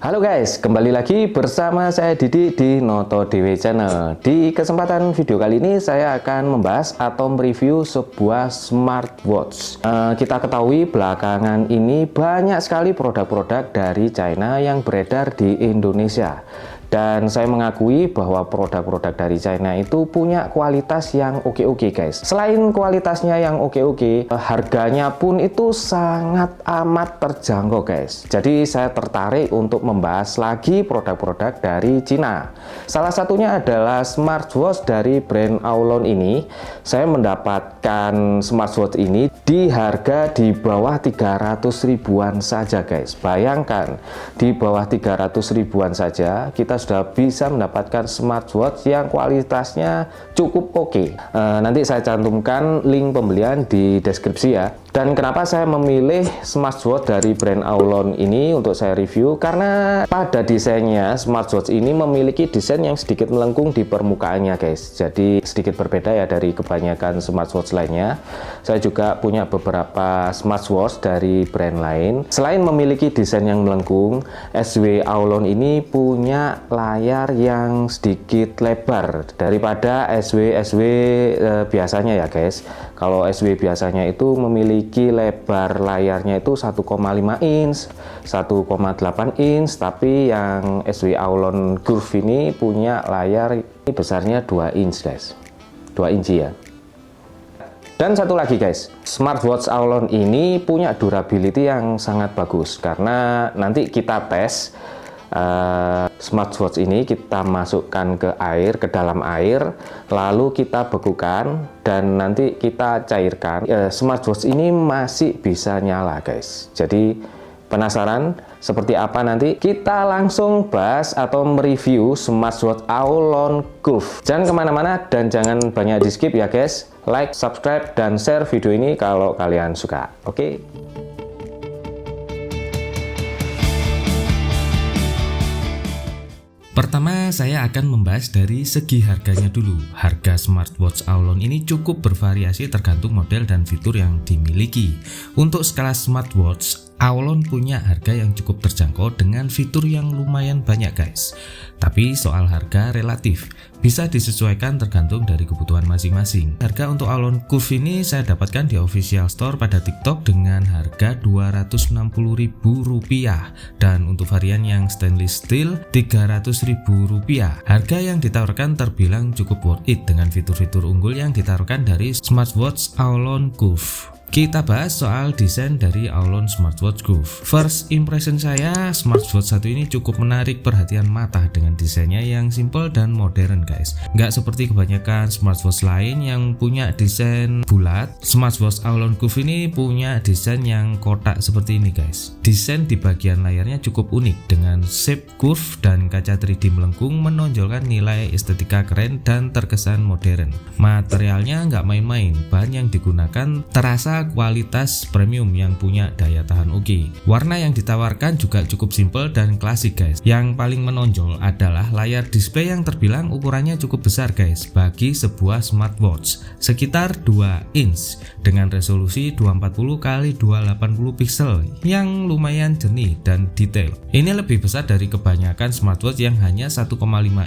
Halo guys, kembali lagi bersama saya Didi di Noto Dewe Channel. Di kesempatan video kali ini saya akan membahas atau mereview sebuah smartwatch. Kita ketahui belakangan ini banyak sekali produk-produk dari China yang beredar di Indonesia. Dan saya mengakui bahwa produk-produk dari China itu punya kualitas yang oke-oke guys. Selain kualitasnya yang oke-oke, harganya pun itu sangat amat terjangkau guys. Jadi saya tertarik untuk membahas lagi produk-produk dari China. Salah satunya adalah smartwatch dari brand Aulon ini. Saya mendapatkan smartwatch ini di harga di bawah 300 ribuan saja guys. Bayangkan, di bawah 300 ribuan saja kita sudah bisa mendapatkan smartwatch yang kualitasnya cukup oke. Nanti saya cantumkan link pembelian di deskripsi ya. Dan kenapa saya memilih smartwatch dari brand Aulon ini untuk saya review? Karena pada desainnya smartwatch ini memiliki desain yang sedikit melengkung di permukaannya guys. Jadi sedikit berbeda ya dari kebanyakan smartwatch lainnya. Saya juga punya beberapa smartwatch dari brand lain. Selain memiliki desain yang melengkung, SW Aulon ini punya layar yang sedikit lebar daripada SW biasanya ya guys. Kalau SW biasanya itu memiliki lebar layarnya itu 1,5 inch, 1,8 inch, tapi yang SW Aulon Curve ini punya layar ini besarnya 2 inch guys, 2 inci ya. Dan satu lagi guys, smartwatch Aulon ini punya durability yang sangat bagus karena nanti kita tes smartwatch ini kita masukkan ke air, ke dalam air, lalu kita bekukan dan nanti kita cairkan. Smartwatch ini masih bisa nyala guys. Jadi penasaran seperti apa nanti? Kita langsung bahas atau mereview smartwatch Aulon Curve. Jangan kemana-mana dan jangan banyak di skip ya guys. Like, subscribe, dan share video ini kalau kalian suka. Oke? Pertama, saya akan membahas dari segi harganya dulu. Harga smartwatch Aulon ini cukup bervariasi tergantung model dan fitur yang dimiliki. Untuk skala smartwatch, Aulon punya harga yang cukup terjangkau dengan fitur yang lumayan banyak guys. Tapi soal harga relatif, bisa disesuaikan tergantung dari kebutuhan masing-masing. Harga untuk Aulon Curve ini saya dapatkan di official store pada TikTok dengan harga Rp260.000 dan untuk varian yang stainless steel Rp300.000. Harga yang ditawarkan terbilang cukup worth it dengan fitur-fitur unggul yang ditawarkan dari smartwatch Aulon Curve. Kita bahas soal desain dari Aulon Smartwatch Curve. First impression saya, smartwatch satu ini cukup menarik perhatian mata dengan desainnya yang simple dan modern guys. Nggak seperti kebanyakan smartwatch lain yang punya desain bulat, smartwatch Aulon Curve ini punya desain yang kotak seperti ini guys. Desain di bagian layarnya cukup unik dengan shape curve dan kaca 3D melengkung menonjolkan nilai estetika keren dan terkesan modern. Materialnya nggak main-main, bahan yang digunakan terasa kualitas premium yang punya daya tahan oke. Warna yang ditawarkan juga cukup simple dan klasik guys. Yang paling menonjol adalah layar display yang terbilang ukurannya cukup besar guys bagi sebuah smartwatch, sekitar 2 inch dengan resolusi 240 x 280 pixel yang lumayan jernih dan detail. Ini lebih besar dari kebanyakan smartwatch yang hanya 1,5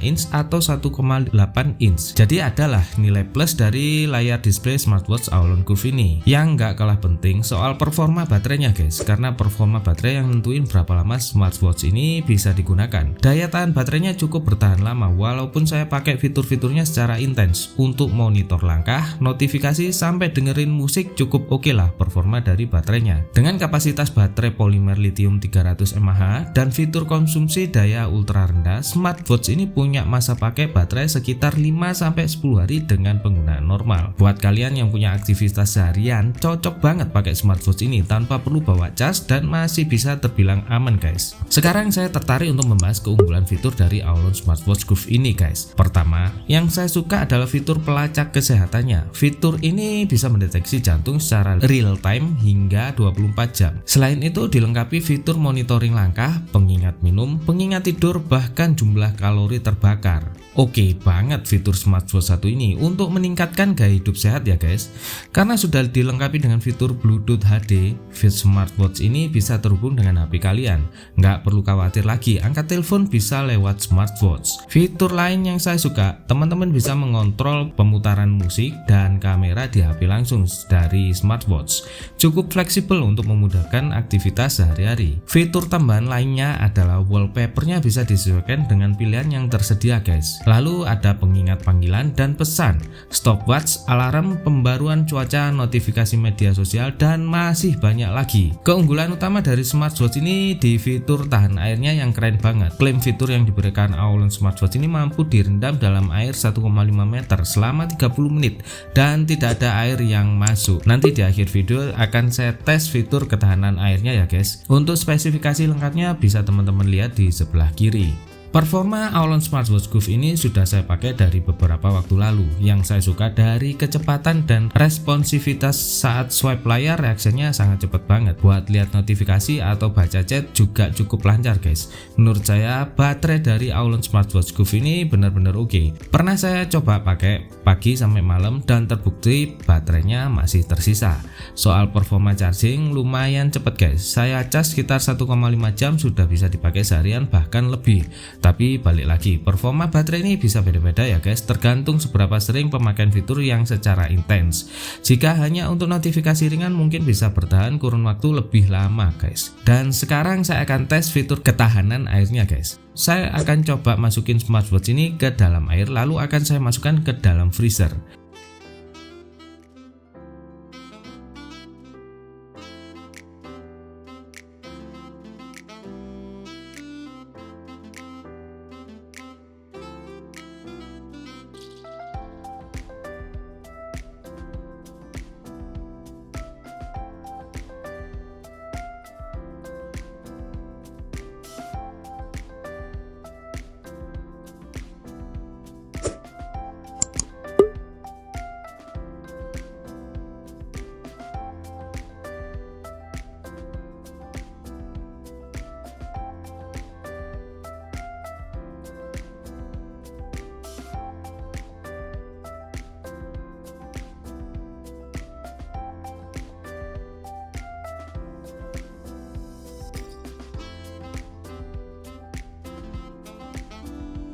inch atau 1,8 inch. Jadi adalah nilai plus dari layar display smartwatch Aulon Curve ini. Yang nggak kalah penting soal performa baterainya guys, karena performa baterai yang nentuin berapa lama smartwatch ini bisa digunakan. Daya tahan baterainya cukup bertahan lama walaupun saya pakai fitur-fiturnya secara intens untuk monitor langkah, notifikasi, sampai dengerin musik cukup oke lah performa dari baterainya. Dengan kapasitas baterai polimer lithium 300 mAh dan fitur konsumsi daya ultra rendah, smartwatch ini punya masa pakai baterai sekitar 5-10 hari dengan penggunaan normal. Buat kalian yang punya aktivitas seharian, cocok banget pakai smartwatch ini tanpa perlu bawa cas dan masih bisa terbilang aman guys. Sekarang saya tertarik untuk membahas keunggulan fitur dari Aulon Smartwatch Curve ini guys. Pertama, yang saya suka adalah fitur pelacak kesehatannya. Fitur ini bisa mendeteksi jantung secara real time hingga 24 jam. Selain itu dilengkapi fitur monitoring langkah, pengingat minum, pengingat tidur, bahkan jumlah kalori terbakar. Oke banget fitur smartwatch satu ini untuk meningkatkan gaya hidup sehat ya guys, karena sudah dilengkapi dengan fitur Bluetooth HD, smartwatch ini bisa terhubung dengan HP kalian. Nggak perlu khawatir lagi, angkat telepon bisa lewat smartwatch. Fitur lain yang saya suka, teman-teman bisa mengontrol pemutaran musik dan kamera di HP langsung dari smartwatch. Cukup fleksibel untuk memudahkan aktivitas sehari-hari. Fitur tambahan lainnya adalah wallpapernya bisa disesuaikan dengan pilihan yang tersedia guys. Lalu ada pengingat panggilan dan pesan, stopwatch, alarm, pembaruan cuaca, notifikasi media sosial, dan masih banyak lagi. Keunggulan utama dari smartwatch ini di fitur tahan airnya yang keren banget. Klaim fitur yang diberikan Aulon smartwatch ini mampu direndam dalam air 1,5 meter selama 30 menit dan tidak ada air yang masuk. Nanti di akhir video akan saya tes fitur ketahanan airnya ya guys. Untuk spesifikasi lengkapnya bisa teman-teman lihat di sebelah kiri. Performa Aulon Smartwatch Goof ini sudah saya pakai dari beberapa waktu lalu. Yang saya suka dari kecepatan dan responsivitas saat swipe layar, reaksinya sangat cepat banget. Buat lihat notifikasi atau baca chat juga cukup lancar guys. Menurut saya baterai dari Aulon Smartwatch Goof ini benar-benar oke. Pernah saya coba pakai pagi sampai malam dan terbukti baterainya masih tersisa. Soal performa charging lumayan cepat guys. Saya cas sekitar 1,5 jam sudah bisa dipakai seharian bahkan lebih. Tapi balik lagi, performa baterai ini bisa beda-beda ya guys, tergantung seberapa sering pemakaian fitur yang secara intens. Jika hanya untuk notifikasi ringan mungkin bisa bertahan kurun waktu lebih lama guys. Dan sekarang saya akan tes fitur ketahanan airnya guys. Saya akan coba masukin smartwatch ini ke dalam air, lalu akan saya masukkan ke dalam freezer.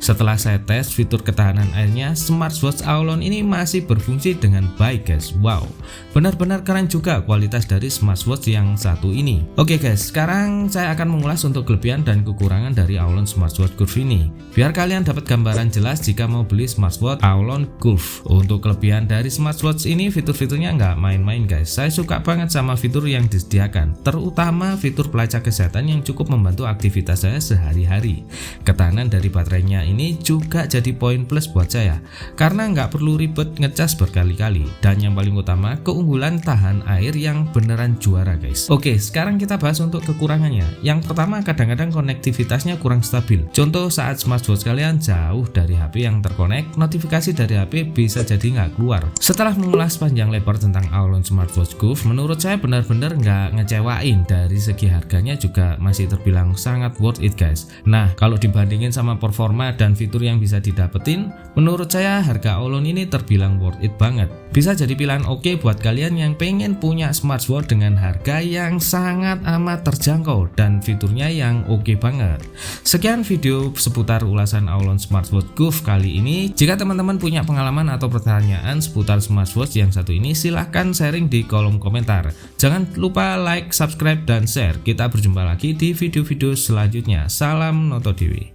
Setelah saya tes fitur ketahanan airnya, smartwatch Aulon ini masih berfungsi dengan baik guys. Wow, benar-benar keren juga kualitas dari smartwatch yang satu ini. Oke guys, sekarang saya akan mengulas untuk kelebihan dan kekurangan dari Aulon Smartwatch Goof ini, biar kalian dapat gambaran jelas jika mau beli smartwatch Aulon Goof. Untuk kelebihan dari smartwatch ini, fitur-fiturnya nggak main-main guys. Saya suka banget sama fitur yang disediakan, terutama fitur pelacak kesehatan yang cukup membantu aktivitas saya sehari-hari. Ketahanan dari baterainya ini juga jadi poin plus buat saya, karena nggak perlu ribet ngecas berkali-kali. Dan yang paling utama, keunggulan tahan air yang beneran juara guys. Oke, sekarang kita bahas untuk kekurangannya. Yang pertama, kadang-kadang konektivitasnya kurang stabil. Contoh saat smartwatch kalian jauh dari HP yang terkonek, notifikasi dari HP bisa jadi nggak keluar. Setelah mengulas panjang lebar tentang Aulon Smartwatch Goof, menurut saya benar-benar nggak ngecewain. Dari segi harganya juga masih terbilang sangat worth it guys. Nah, kalau dibandingin sama performa dan fitur yang bisa didapetin, menurut saya harga Aulon ini terbilang worth it banget. Bisa jadi pilihan oke buat kalian yang pengen punya smartwatch dengan harga yang sangat amat terjangkau dan fiturnya yang oke banget. Sekian video seputar ulasan Aulon Smartwatch Goof kali ini. Jika teman-teman punya pengalaman atau pertanyaan seputar smartwatch yang satu ini, silahkan sharing di kolom komentar. Jangan lupa like, subscribe, dan share. Kita berjumpa lagi di video-video selanjutnya. Salam Noto Dewi.